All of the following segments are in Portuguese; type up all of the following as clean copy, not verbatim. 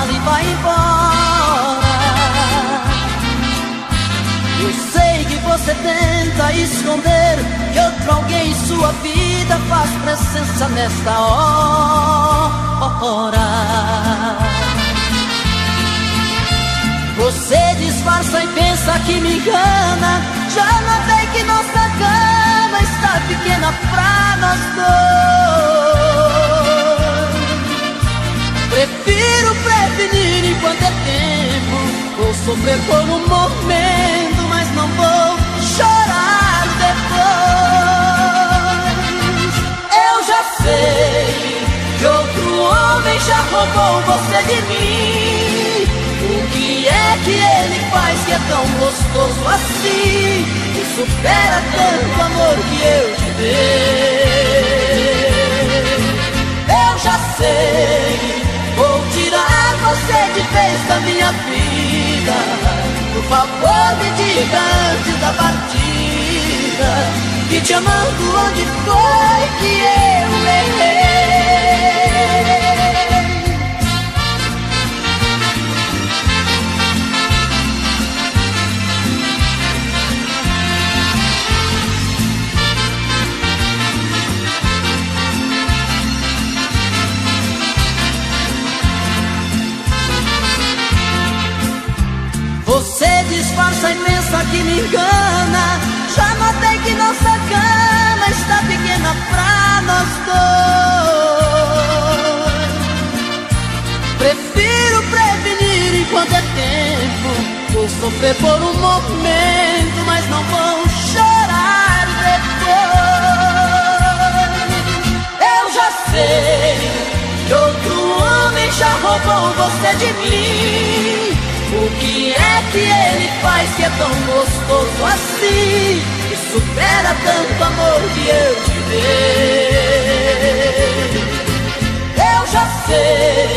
fala e vai embora. Eu sei que você tenta esconder que outro alguém em sua vida faz presença nesta hora. Você disfarça e pensa que me engana. Já notei que nossa cama está pequena pra nós dois. Prefiro prevenir enquanto é tempo. Vou sofrer por um momento, mas não vou chorar depois. Eu já sei que outro homem já roubou você de mim. O que é que ele faz que é tão gostoso assim, que supera tanto amor que eu te dei? Eu já sei, vou tirar você de vez da minha vida. Por favor me diga antes da partida, que te amando onde foi que eu errei. Você disfarça e pensa que me engana. Já notei que nossa cama está pequena pra nós dois. Prefiro prevenir enquanto é tempo. Vou sofrer por um momento, mas não vou chorar depois. Eu já sei que outro homem já roubou você de mim. O que é que ele faz que é tão gostoso assim, que supera tanto amor que eu te dei? Eu já sei,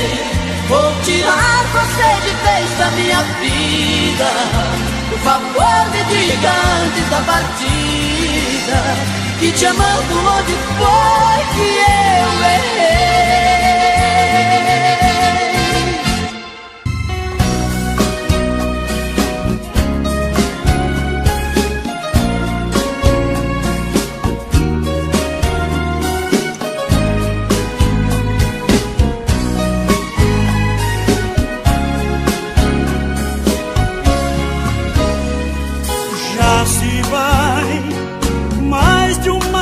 vou tirar você de vez da minha vida. Por favor me diga antes da partida, que te amando onde foi que eu errei.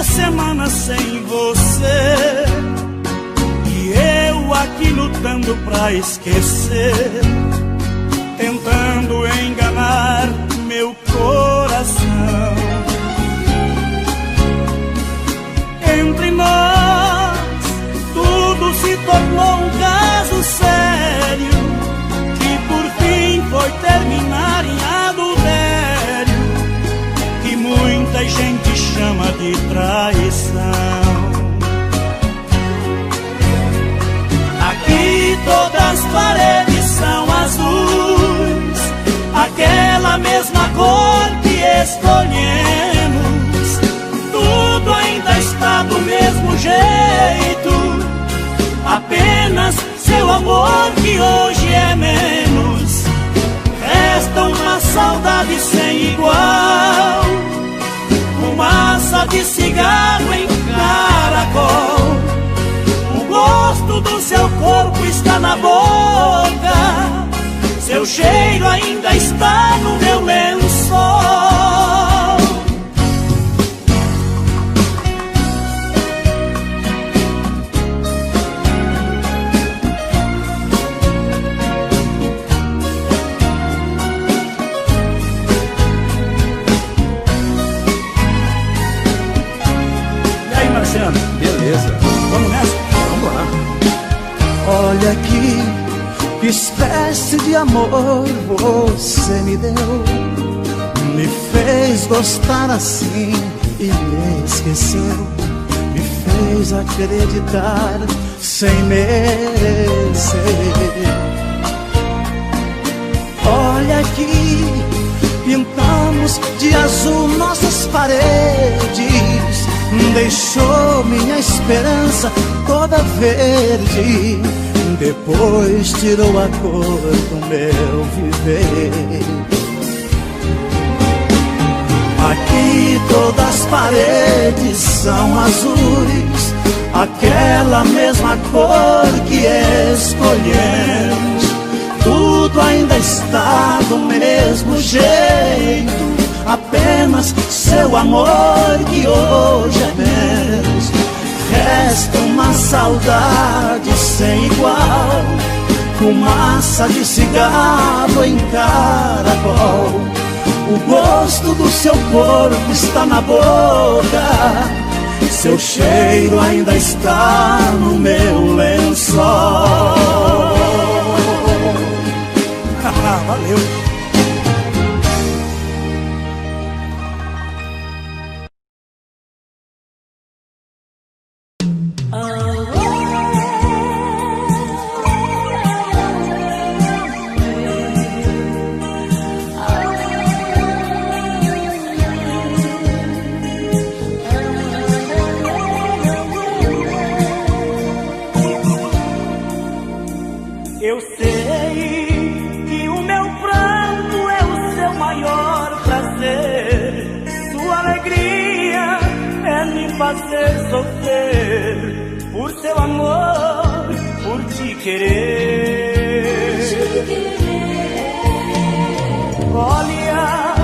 Semana sem você e eu aqui lutando pra esquecer, tentando enganar meu coração. Entre nós tudo se tornou um caso sério, que por fim foi terminar em adultério, que muita gente chama de traição. Aqui todas as paredes são azuis, aquela mesma cor que escolhemos. Tudo ainda está do mesmo jeito, apenas seu amor que hoje é menos. Resta uma saudade sem igual, fumaça de cigarro em caracol. O gosto do seu corpo está na boca, seu cheiro ainda está no meu lençol. Beleza, vamos nessa? Vamos lá. Olha aqui, que espécie de amor você me deu. Me fez gostar assim e me esqueceu. Me fez acreditar sem merecer. Olha aqui, pintamos de azul nossas paredes, deixou minha esperança toda verde. depois tirou a cor do meu viver. Aqui todas as paredes são azuis, aquela mesma cor que escolhemos. Tudo ainda está do mesmo jeito, apenas seu amor que hoje é menos. Resta uma saudade sem igual, fumaça de cigarro em caracol. O gosto do seu corpo está na boca, seu cheiro ainda está no meu lençol. Valeu. Eu sei que o meu pranto é o seu maior prazer. Sua alegria é me fazer sofrer. Por seu amor, por te querer. Olha,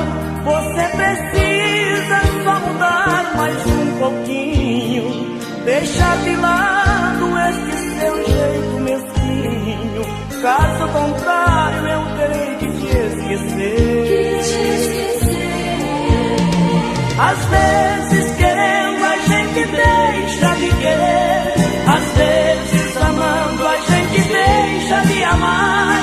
você precisa só mudar mais um pouquinho. Deixar de lado este seu jeito mesquinho. Caso contrário, eu terei que te esquecer. Às vezes querendo a gente deixa de querer. Às vezes amando a gente deixa de amar.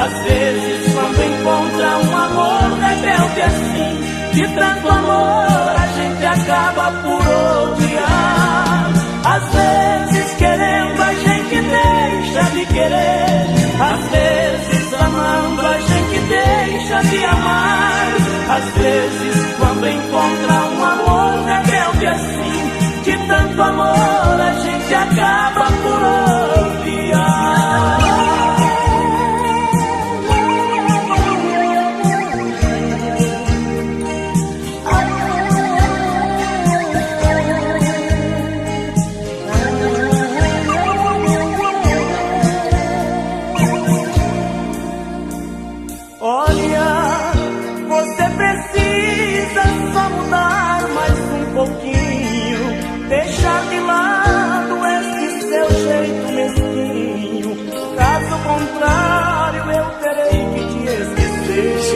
Às vezes quando encontra um amor rebelde assim, de tanto amor a gente acaba por odiar. Às vezes querendo a gente deixa de querer. Às vezes amando a gente deixa de amar. Às vezes quando encontra um amor rebelde assim, de tanto amor a gente acaba por odiar. Deixar de lado esse seu jeito mesquinho. Caso contrário, eu terei que te esquecer.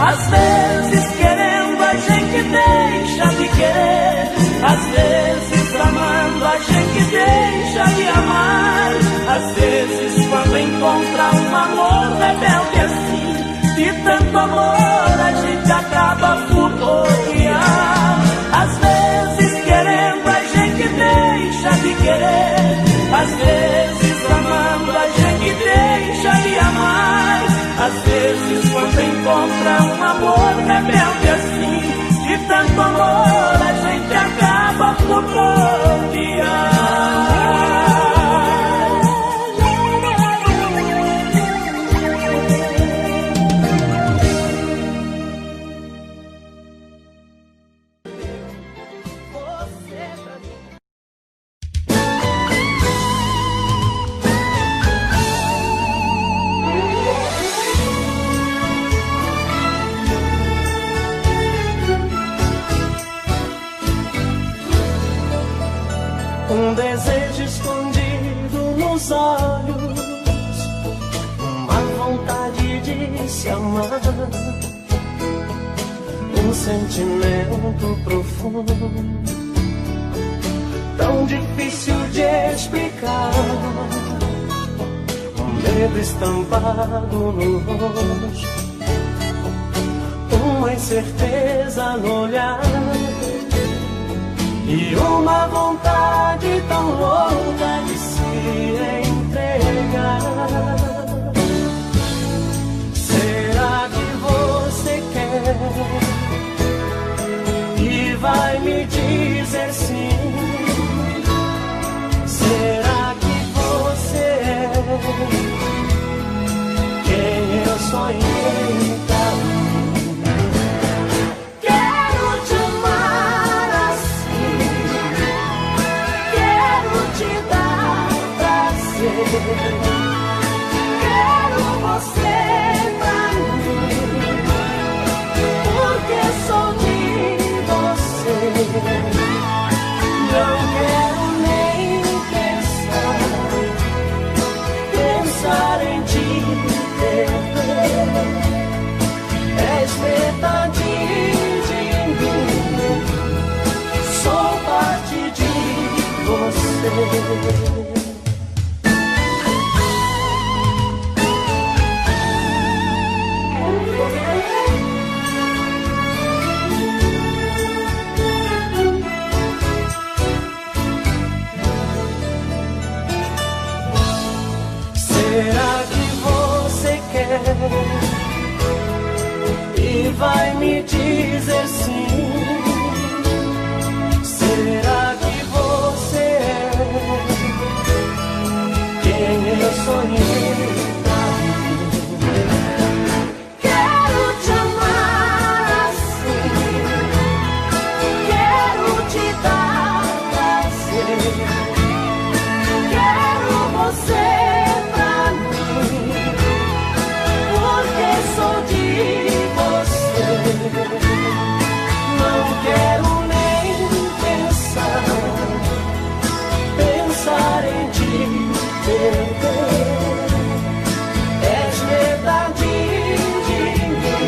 Às vezes querendo a gente deixa de querer. Às vezes amando a gente deixa de amar. Às vezes quando encontra um amor rebelde assim, de tanto amor a gente acaba por odiar. Às vezes querendo a gente deixa de querer. Às vezes amando a gente deixa de amar. Às vezes quando encontra um amor rebelde assim, de tanto amor a gente acaba por odiar. Um desejo escondido nos olhos, uma vontade de se amar, um sentimento profundo, tão difícil de explicar, um medo estampado no rosto, uma incerteza no olhar e uma vontade tão louca de se entregar. Será que você quer e vai me dizer sim? Será que Será que você quer e vai me dizer sim? Será que você é quem eu sonhei pra mim? Quero te amar assim, quero te dar prazer, quero você pra mim, porque sou de você. Não quero nem pensar em te perder. És metade de mim,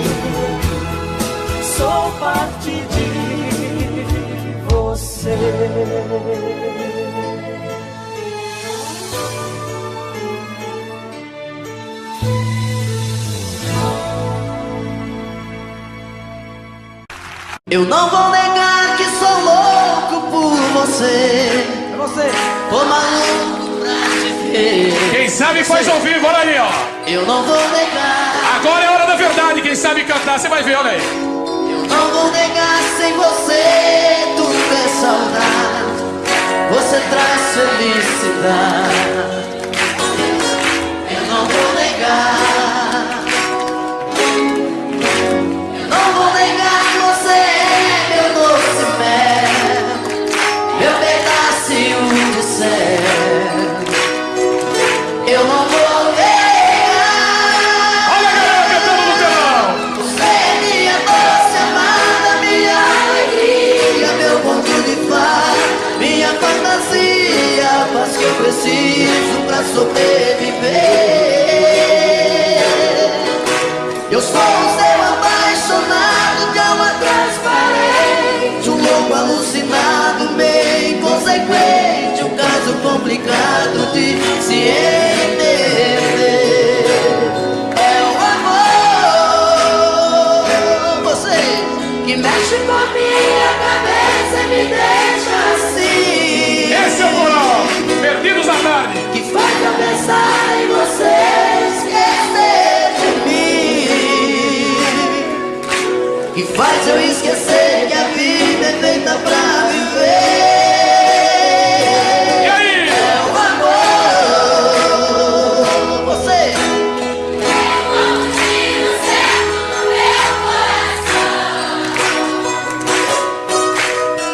sou parte de você. Eu não vou negar que sou louco por você. É você. Tô maluco pra te ver. Quem sabe faz ao vivo, olha ali, ó. Eu não vou negar. Agora é a hora da verdade, quem sabe cantar, você vai ver, olha aí. Eu não vou negar, sem você tudo é saudade. Você traz felicidade. Eu não vou negar. Eu não vou negar que você é meu doce mel, meu pedacinho de céu. Eu não vou negar. Olha a galera cantando no telão. Você é minha doce amada, minha alegria, meu conto de fada, minha fantasia, a paz que eu preciso pra sobreviver. Eu sou um seu apaixonado de alma transparente, um louco alucinado, meio inconsequente, um caso complicado de se entender. É o amor, você que mexe com a minha cabeça e me deixa assim. Esse é o coral, Perdidos à Tarde. Que faz eu pensar em você, esquecer de mim. Que faz eu esquecer que a vida é feita pra viver. E aí? É o amor, você.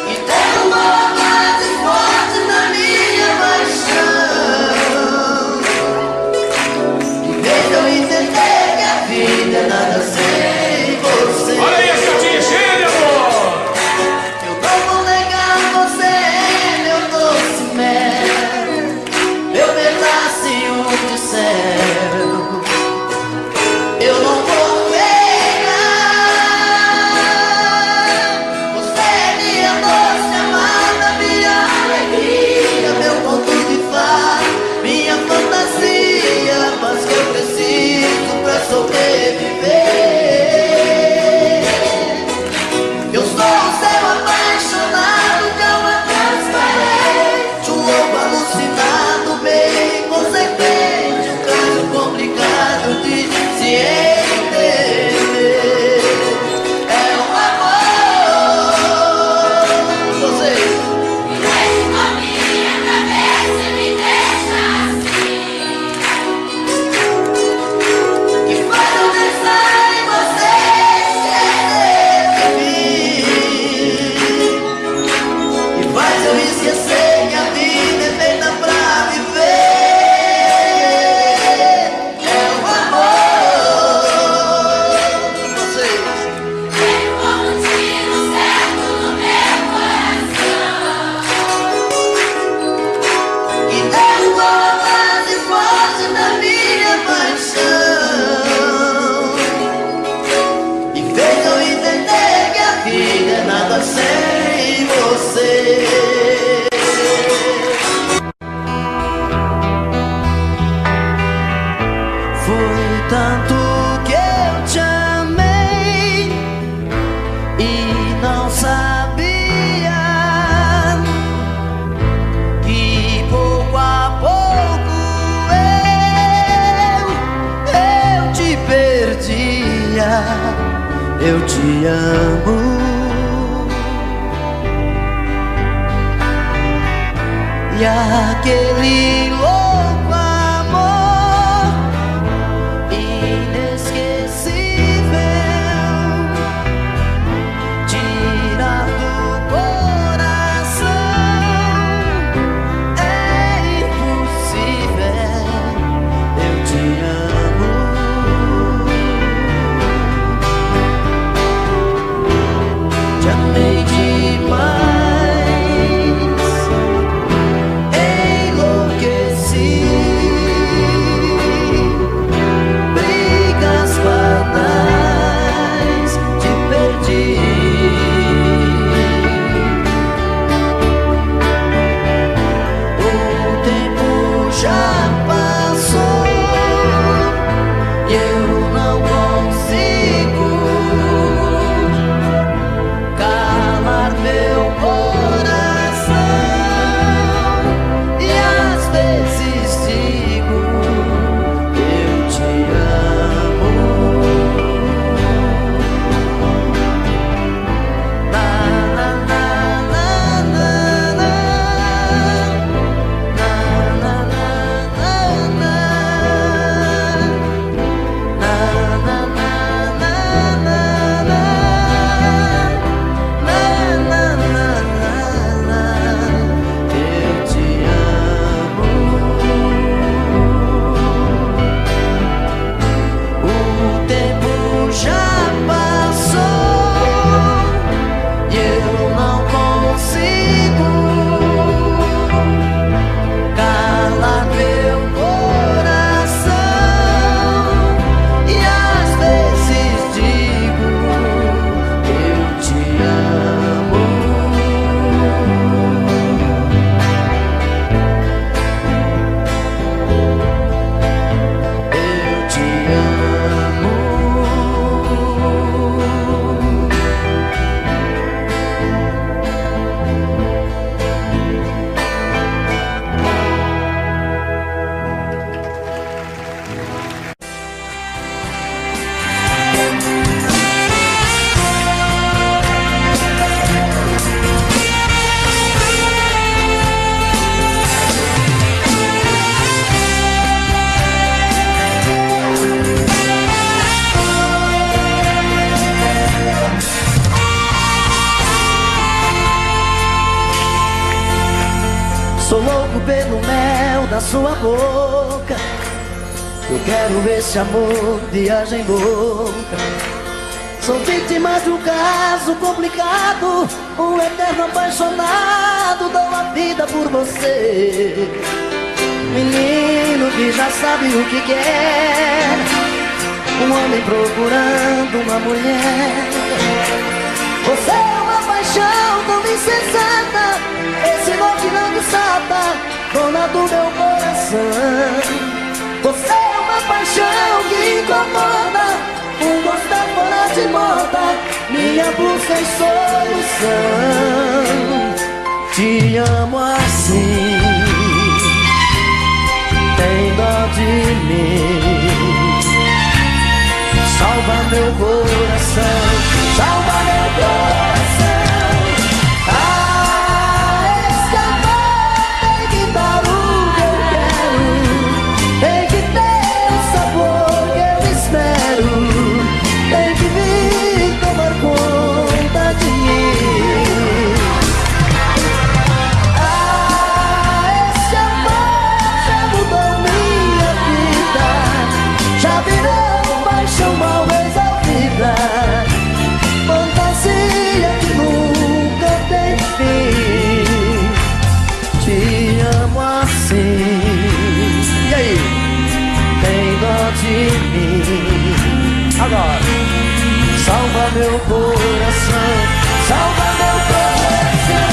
E tem um amor mais forte na minha paixão. E fez eu entender que a vida é nada sem você. Olha aí a chatinha cheia de amor. Eu não vou negar, você é meu doce mel, meu pedacinho de céu. Eu não vou negar. Você é minha doce amada, minha alegria, meu conto de fada, minha fantasia, mas que eu preciso pra sobreviver. Eu sou o seu apaixonado de alma transparente, um louco alucinado, meio inconsequente, um caso complicado de se entender. É o amor, você. Me mexe com a minha cabeça e me deixa assim. Que faz eu pensar em você, esquecer de mim. Que faz eu esquecer que a vida é feita pra viver. É o amor, você. Tem um tiro certo no meu coração. E derrubou a base forte da minha paixão. E fez eu entender que a vida é nada sem você. filha, eu te amo. E aquele louco amor inesquecível tira do coração, é impossível. Eu te amo. Te amei demais. Sou louco pelo mel da sua boca. Eu quero esse amor, viagem louca. Sou vítima de um caso complicado, um eterno apaixonado. Dou a vida por você, menino que já sabe o que quer. Um homem procurando uma mulher. Você é uma paixão tão insensata, esse nó que não me salta, dona do meu coração. Você é uma paixão que incomoda, um gosto fora de moda, minha busca e solução. Te amo assim, tem dó de mim. Salva meu coração, salva meu coração. Ah, esse amor tem que dar o que eu quero, tem que ter o sabor que eu espero, tem que vir tomar conta de mim. Ah, esse amor já mudou minha vida, já virou paixão mal resolvida, fantasia que nunca tem fim. Te amo assim. E aí? Tem dó de mim. Agora, salva meu coração, salva meu coração.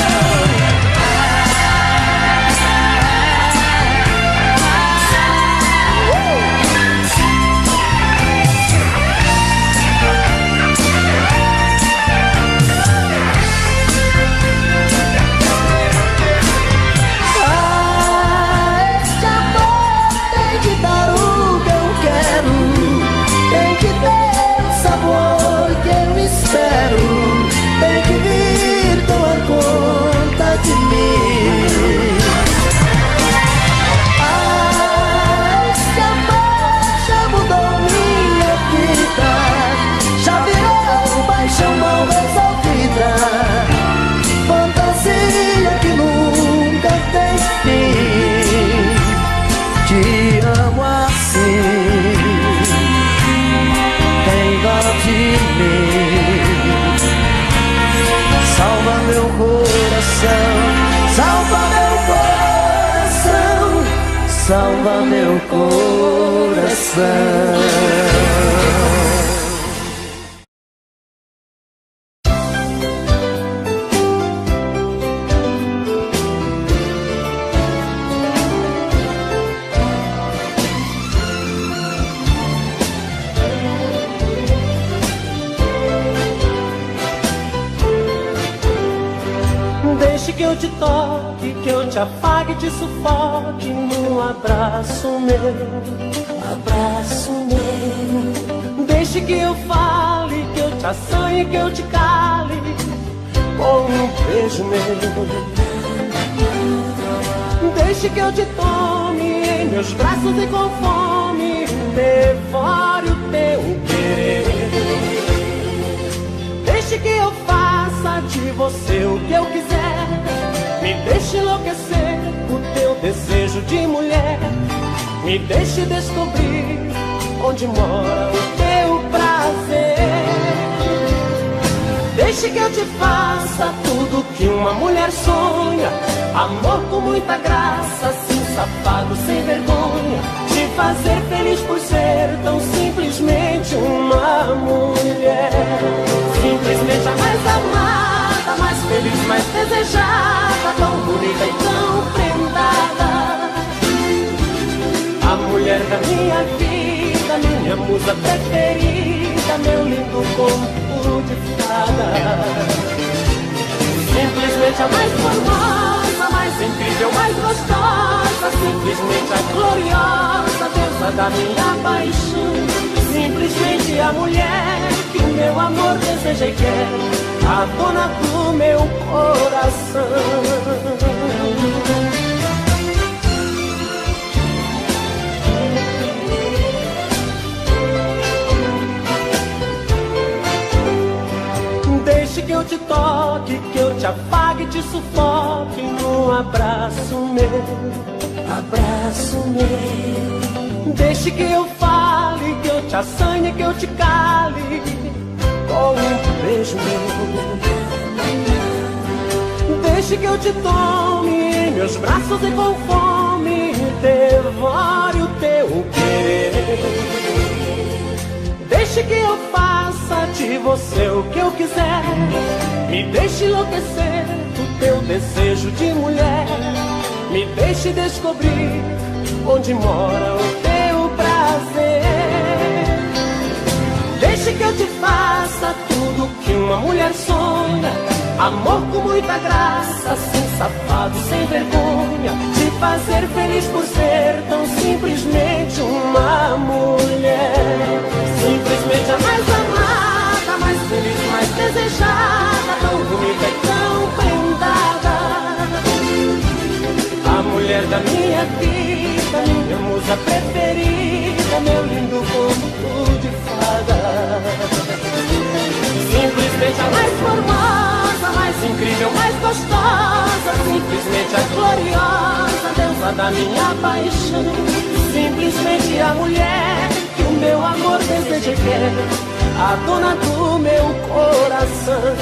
salva meu coração. Deixe que eu te toque, que eu te afague, te sufoque num abraço meu, abraço meu. Deixe que eu fale, que eu te assanhe, que eu te cale com um beijo meu. Deixe que eu te tome em meus braços e com fome devore o teu querer. Deixe que eu faça de você o que eu quiser. Me deixe enlouquecer o teu desejo de mulher. Me deixe descobrir onde mora o teu prazer. Deixe que eu te faça tudo que uma mulher sonha. Amor com muita graça, sim, safado, sem vergonha. Te fazer feliz por ser tão simplesmente uma mulher. Simplesmente a mais amada, mais feliz, mais desejada, tão bonita e tão prendada. A mulher da minha vida, minha musa preferida, meu lindo conto de fada. Simplesmente a mais formosa, mais incrível, mais gostosa, simplesmente a gloriosa deusa da minha paixão. Simplesmente a mulher que o meu amor deseja e quer, a dona do meu coração. Deixe que eu te toque, que eu te afague, te sufoque num abraço meu, abraço meu. Deixe que eu fale, que eu te assanhe, que eu te cale com um beijo meu. Deixe que eu te tome em meus braços e com fome devore o teu querer. Deixe que eu faça de você o que eu quiser. Me deixe enlouquecer do teu desejo de mulher. Me deixe descobrir onde mora o teu prazer. Deixe que eu te faça tudo que uma mulher sonha. Amor com muita graça, sem safado, sem vergonha. Te fazer feliz por ser tão simplesmente uma mulher. Simplesmente a mais amada, mais feliz, mais desejada, tão bonita e tão prendada. A mulher da minha vida, minha musa preferida, meu lindo conto de fada. Simplesmente a mais formosa, mais incrível, mais gostosa, simplesmente a gloriosa deusa da minha paixão. Simplesmente a mulher que o meu amor deseja e quer, a dona do meu coração.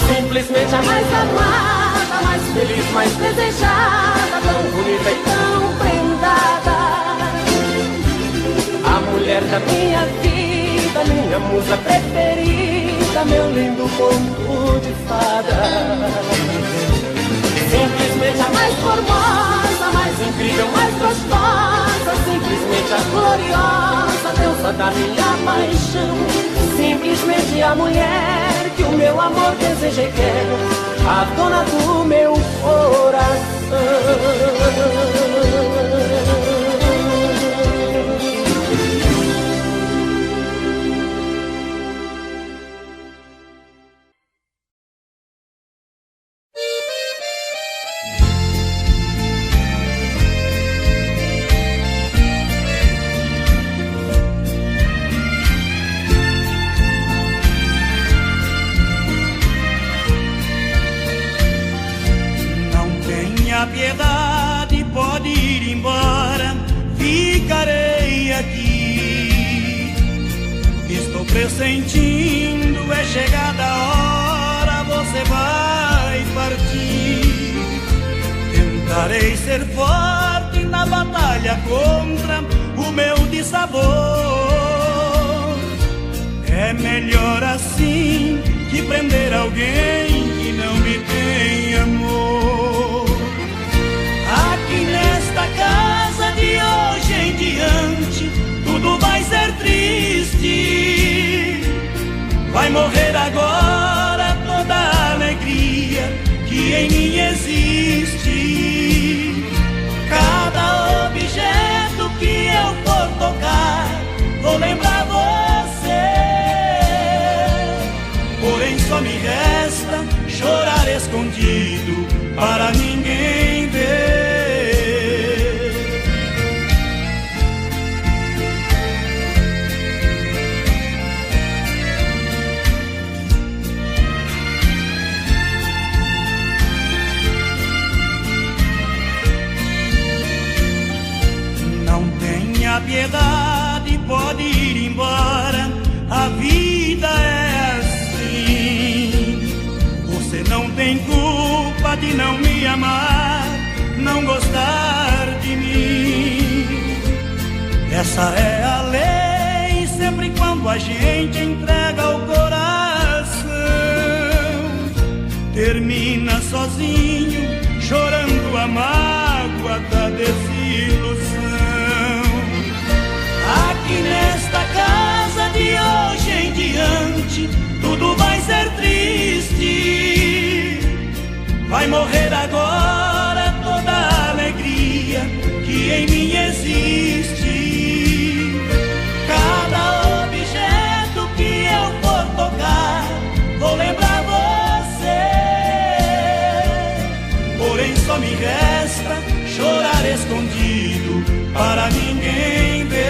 Simplesmente a mais amada, mais feliz, mais desejada, tão bonita e tão prendada. A mulher da minha vida, minha musa preferida, meu lindo conto de fada. Simplesmente a mais formosa, mais incrível, mais gostosa, simplesmente a gloriosa deusa da minha paixão. Simplesmente a mulher que o meu amor deseja e quer, a dona do meu coração. Piedade, pode ir embora, ficarei aqui. Estou pressentindo, é chegada a hora, você vai partir. Tentarei ser forte, batalha contra o meu dissabor. É melhor assim que prender alguém que não me tem amor. Aqui nesta casa de hoje em diante tudo vai ser triste. Vai morrer agora toda a alegria que em mim existe. Cada objeto que eu for tocar, vou lembrar você. Porém só me resta chorar escondido para ninguém ver. A piedade pode ir embora, a vida é assim. Você não tem culpa de não me amar, não gostar de mim. Essa é a lei, sempre quando a gente entrega o coração. Termina sozinho, chorando a mágoa da desilusão. Aqui nesta casa de hoje em diante tudo vai ser triste. Vai morrer agora toda a alegria que em mim existe. Cada objeto que eu for tocar, vou lembrar você. Porém só me resta chorar escondido para ninguém ver.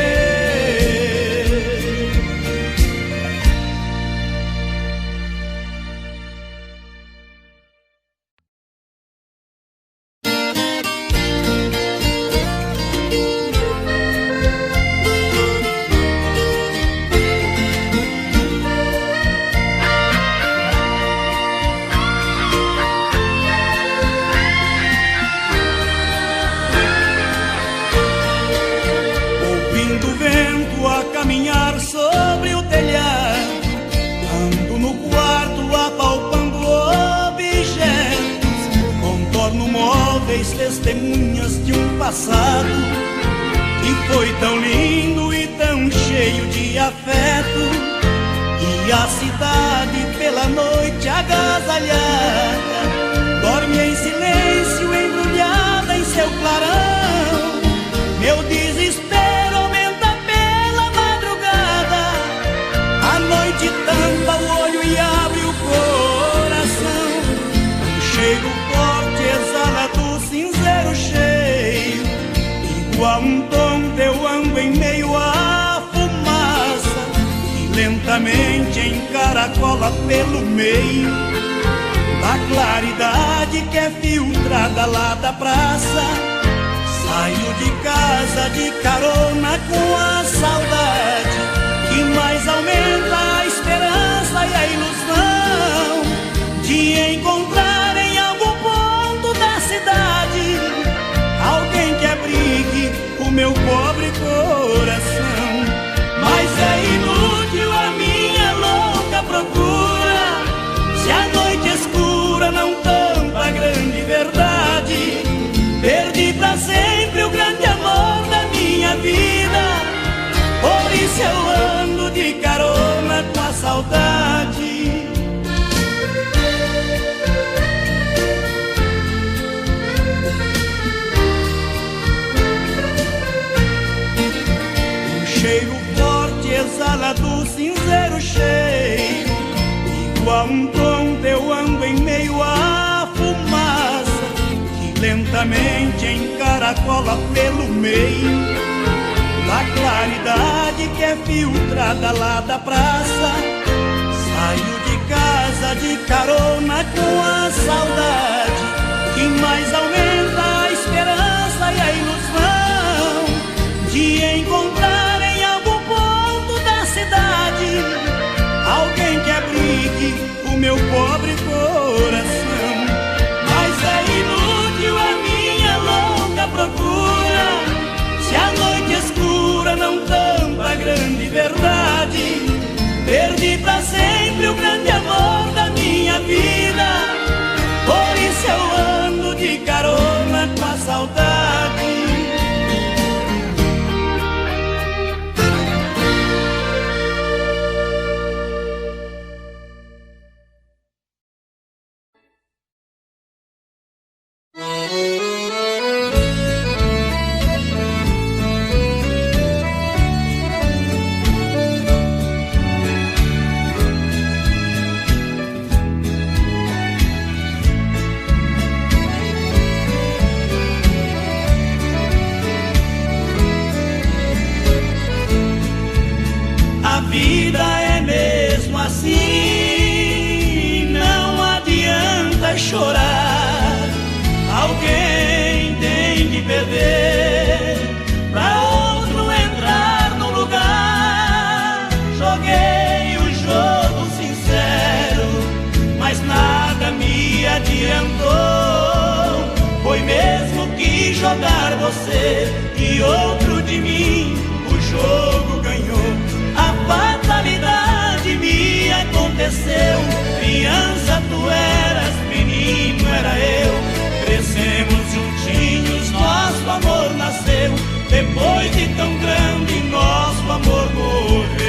Caminhar sobre o telhado, ando no quarto apalpando objetos, contorno móveis, testemunhas de um passado que foi tão lindo e tão cheio de afeto. E a cidade pela noite agasalhada dorme em silêncio, embrulhada em seu clarão. Meu desespero tampa o olho e abre o coração. Um cheiro forte exala do cinzeiro cheio, igual um tom eu ando em meio à fumaça que lentamente encaracola pelo meio da claridade que é filtrada lá da praça. Saio de casa de carona com a saudade que mais aumenta a esperança e a ilusão de encontrar em algum ponto da cidade alguém que abrigue o meu pobre coração. Mas é inútil a minha louca procura, se a noite escura não tampa a grande verdade. Perdi pra sempre o grande amor da minha vida, por isso eu ando de carona com a saudade. Um cheiro forte exala do cinzeiro cheio, igual um ponto eu ando em meio à fumaça que lentamente encaracola pelo meio da claridade que é filtrada lá da praça. Saio de casa de carona com a saudade que mais aumenta a esperança e a ilusão de encontrar em algum ponto da cidade alguém que abrigue o meu pobre coração. Mas é inútil a minha louca procura, se saudade. A vida é mesmo assim, não adianta chorar. Alguém tem que perder pra outro entrar no lugar. Joguei o jogo sincero, mas nada me adiantou. Foi mesmo que jogar você e outro de mim, o jogo ganhou. A fatalidade me aconteceu. Criança tu eras, menino era eu. Crescemos juntinhos, nosso amor nasceu. Depois de tão grande, nosso amor morreu.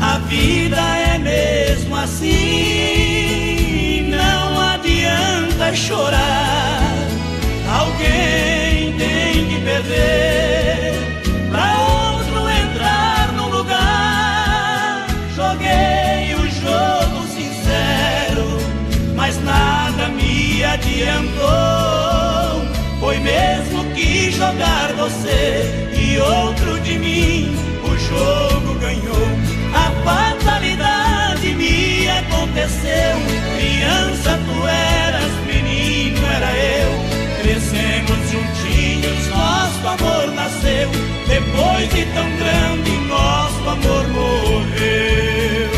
A vida é mesmo assim, não adianta chorar. Alguém tem que perder pra outro entrar no lugar. Joguei o jogo sincero, mas nada me adiantou. Foi mesmo que jogar você e outro de mim, o jogo ganhou. A fatalidade me aconteceu. Criança tu eras, menino era eu. Crescemos juntinhos, nosso amor nasceu. Depois de tão grande, nosso amor morreu.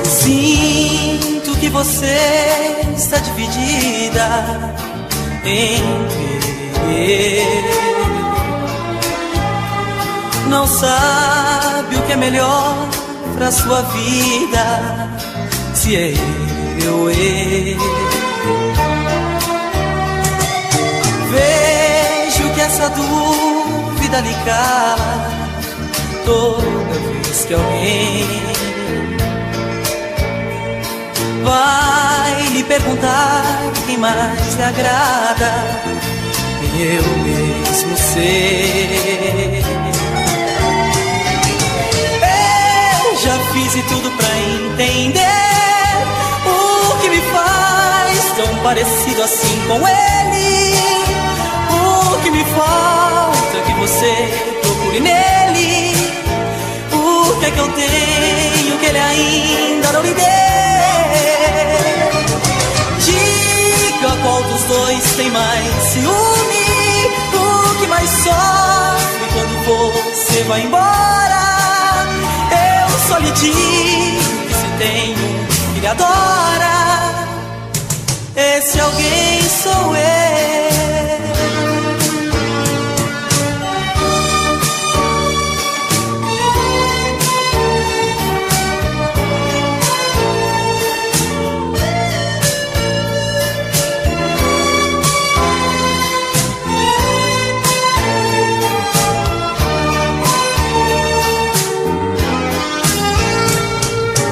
Sinto que você está dividida entre não sabe o que é melhor pra sua vida, se é eu ou ele. Vejo que essa dúvida lhe cala toda vez que alguém vai lhe perguntar quem mais lhe agrada, e eu mesmo sei. Eu já fiz de tudo pra entender o que me faz tão parecido assim com ele. O que me falta é que você procure nele. O que é que eu tenho que ele ainda não lhe deu? Diga qual dos dois tem mais ciúme, o que mais sofre quando você vai embora. Eu só lhe digo, se tem um que lhe adora, esse alguém sou eu.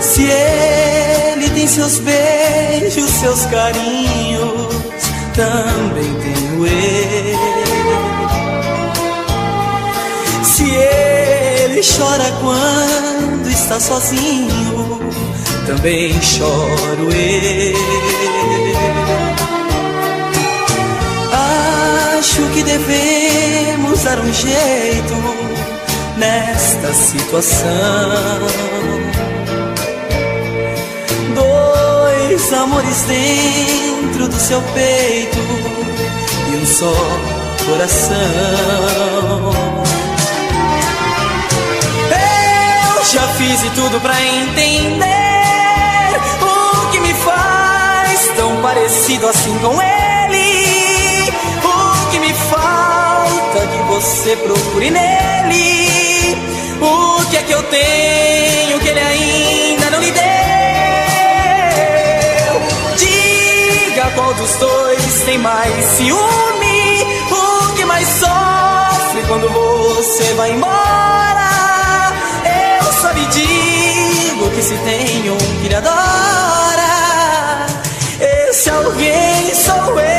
Se ele tem seus beijos, seus carinhos, também tenho eu. Se ele chora quando está sozinho, também choro eu. Acho que devemos dar um jeito nesta situação. Dois amores dentro do seu peito e um só coração. Eu já fiz de tudo pra entender o que me faz tão parecido assim com ele. O que me falta que você procure nele. O que é que eu tenho que ele ainda não me deu? Diga qual dos dois tem mais ciúme, o que mais sofre quando você vai embora. Eu só lhe digo que se tem um que lhe adora, esse alguém sou eu.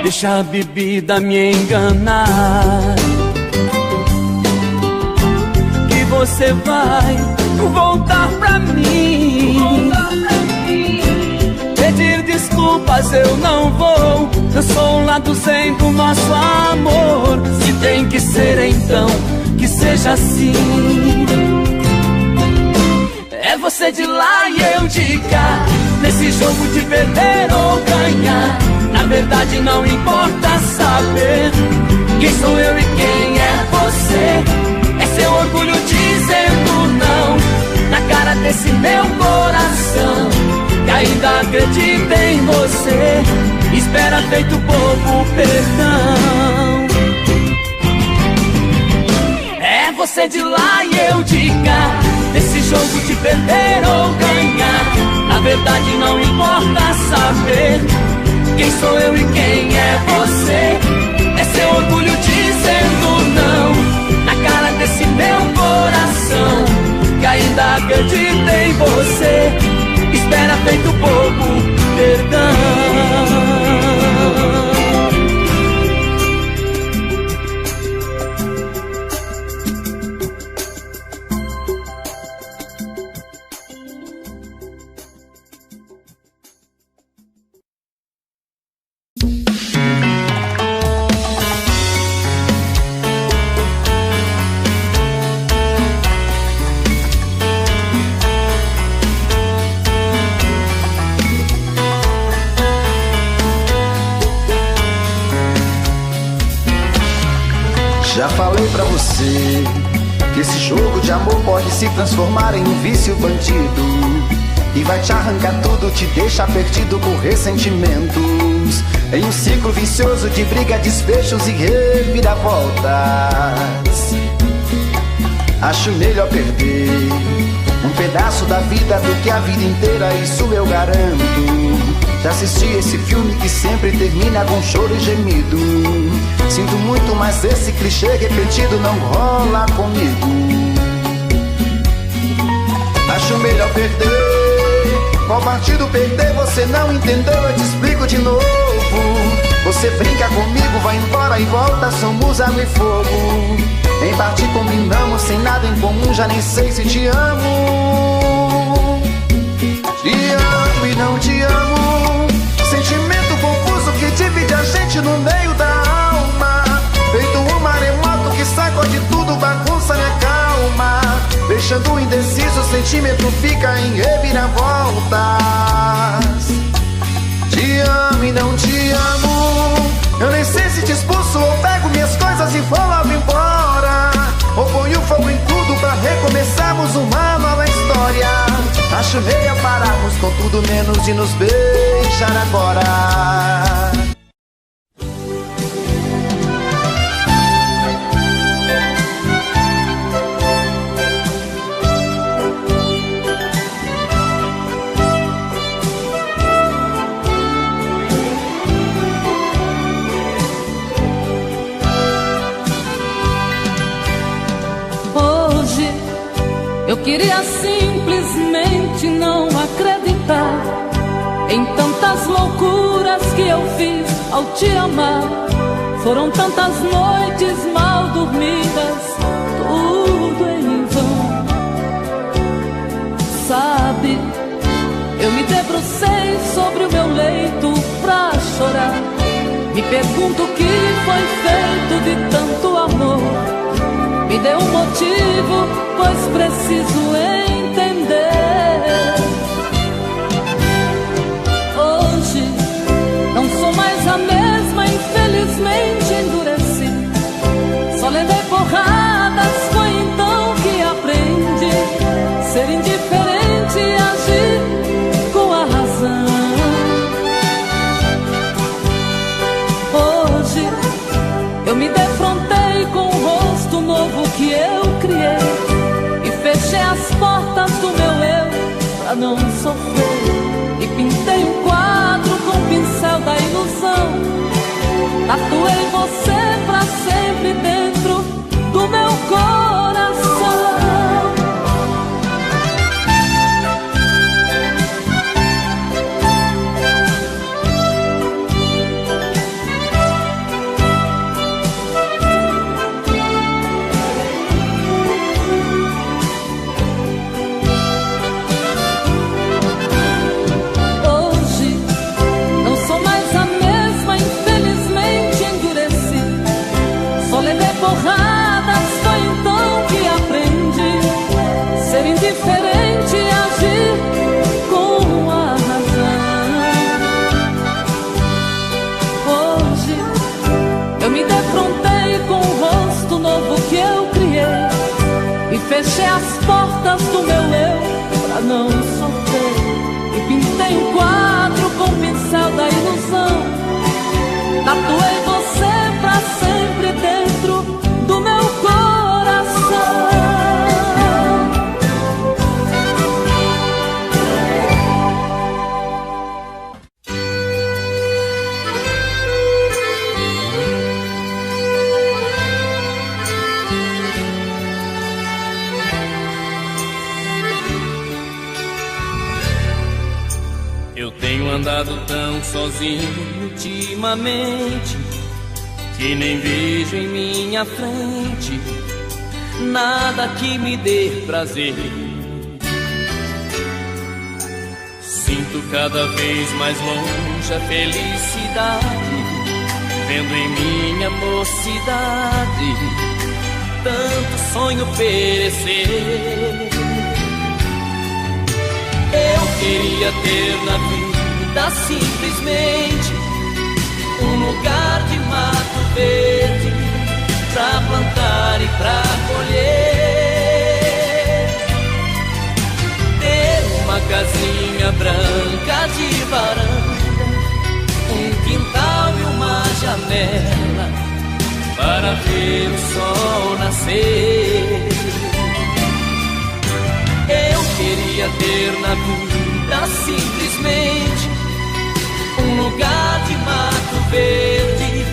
Deixa a bebida me enganar, que você vai voltar pra mim. Pedir desculpas eu não vou, eu sou o lado zen do nosso amor. Se tem que ser então, que seja assim. É você de lá e eu de cá, nesse jogo de perder ou ganhar. Na verdade não importa saber quem sou eu e quem é você. É seu orgulho dizendo não na cara desse meu coração, que ainda acredita em você, espera feito bobo perdão. É você de lá e eu de cá, nesse jogo de perder ou ganhar. Na verdade não importa saber quem sou eu e quem é você. É seu orgulho dizendo não na cara desse meu coração, que ainda acredita em você, espera feito bobo perdão. Já falei pra você que esse jogo de amor pode se transformar em um vício bandido, e vai te arrancar tudo, te deixar perdido por ressentimentos, em um ciclo vicioso de briga, desfechos e reviravoltas. Acho melhor perder um pedaço da vida do que a vida inteira, isso eu garanto. Já assisti esse filme que sempre termina com choro e gemido. Sinto muito, mas esse clichê repetido não rola comigo. Acho melhor perder. Qual partido perder você não entendeu? Eu te explico de novo. Você brinca comigo, vai embora e volta, somos água e fogo. Em parte combinamos, sem nada em comum, já nem sei se te amo. Te amo e não te amo, sentimento confuso que divide a gente no meio da alma. Feito um maremoto que sacode tudo, bagunça minha calma. Deixa deixando indeciso, o sentimento fica em reviravoltas. Te amo e não te amo, eu nem sei se te expulso ou pego minhas coisas e vou logo embora, ou ponho fogo em tudo pra recomeçarmos uma nova história. Acho meio pararmos com tudo menos de nos beijar agora. Eu queria simplesmente não acreditar em tantas loucuras que eu fiz ao te amar. Foram tantas noites mal dormidas, tudo em vão. Sabe, eu me debrucei sobre o meu leito pra chorar. Me pergunto o que foi feito de tanto amor. Me dê um motivo, pois preciso entender. Hoje não sou mais a mesma, infelizmente endureci. Só levei porradas, foi então que aprendi ser indiferente e agir com a razão. Hoje eu me defrontei com o rosto novo que eu criei e fechei as portas do meu eu pra não sofrer. E pintei um quadro com o pincel da ilusão. Tatuei você pra sempre dentro do meu coração. Porradas, foi então que aprendi ser indiferente e agir com a razão. Hoje eu me defrontei com o rosto novo que eu criei e fechei as portas do meu eu pra não sofrer. E pintei um quadro com o pincel da ilusão. Tatuei você pra sempre dentro do meu coração. Eu tenho andado tão sozinho ultimamente que nem vejo em minha frente nada que me dê prazer. Sinto cada vez mais longe a felicidade, vendo em minha mocidade tanto sonho perecer. Eu queria ter na vida simplesmente um lugar de mato verde pra plantar e pra colher, ter uma casinha branca de varanda, um quintal e uma janela para ver o sol nascer. Eu queria ter na vida simplesmente um lugar de mato verde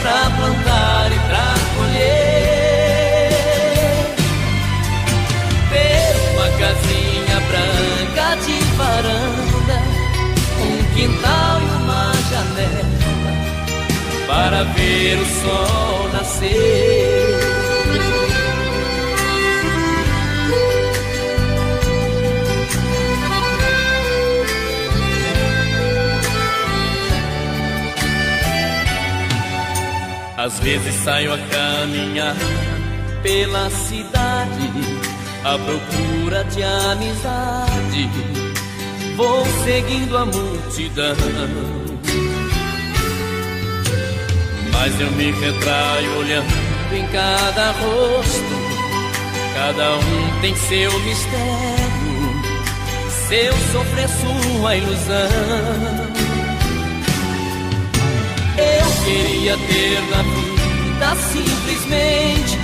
pra plantar e pra colher, ter uma casinha branca de varanda, um quintal e uma janela para ver o sol nascer. Às vezes saio a caminhar pela cidade à procura de amizade, vou seguindo a multidão. Mas eu me retraio olhando em cada rosto. Cada um tem seu mistério, seu sofrer, sua ilusão. Eu queria ter na vida simplesmente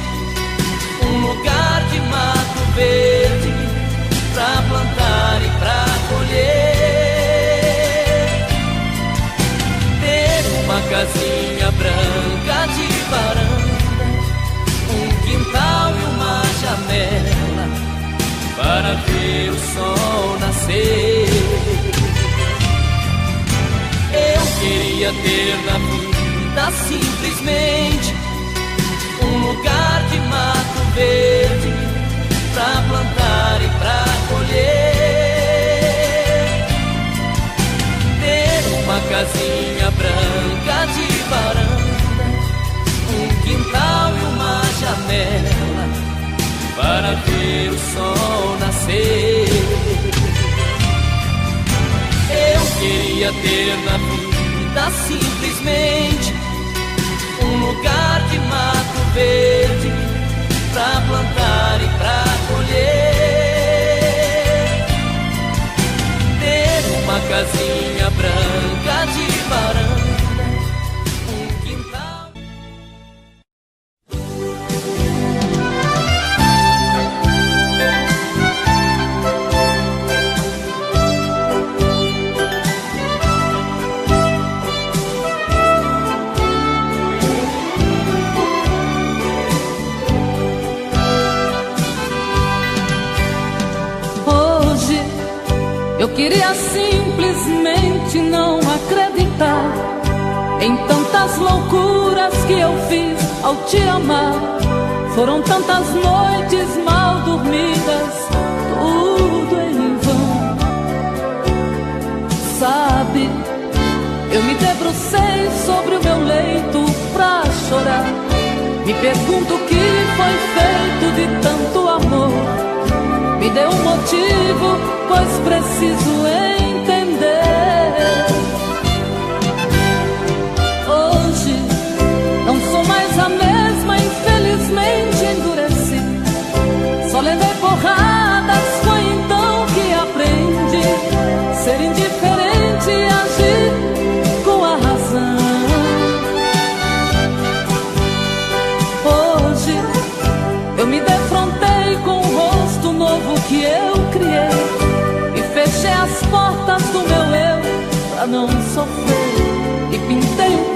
um lugar de mato verde pra plantar e pra colher, ter uma casinha branca de varanda, um quintal e uma janela para ver o sol nascer. Eu queria ter na vida simplesmente um lugar de mato verde pra plantar e pra colher, ter uma casinha branca de varanda, um quintal e uma janela para ver o sol nascer. Eu queria ter na vida simplesmente um lugar de mato verde pra plantar e pra colher, ter uma casinha branca de varanda, um quintal. Eu queria simplesmente não acreditar em tantas loucuras que eu fiz ao te amar. Foram tantas noites mal dormidas, tudo em vão. Sabe, eu me debrucei sobre o meu leito pra chorar. Me pergunto o que foi feito de tanto amor. Me dê um motivo, pois preciso entender. Hoje não sou mais a mesma, infelizmente endureci. Só levei porradas, foi então que aprendi ser indiferente e agir com a razão. Hoje eu me defrontei com o rosto novo que eu criei e fechei as portas do meu eu pra não sofrer e pintei um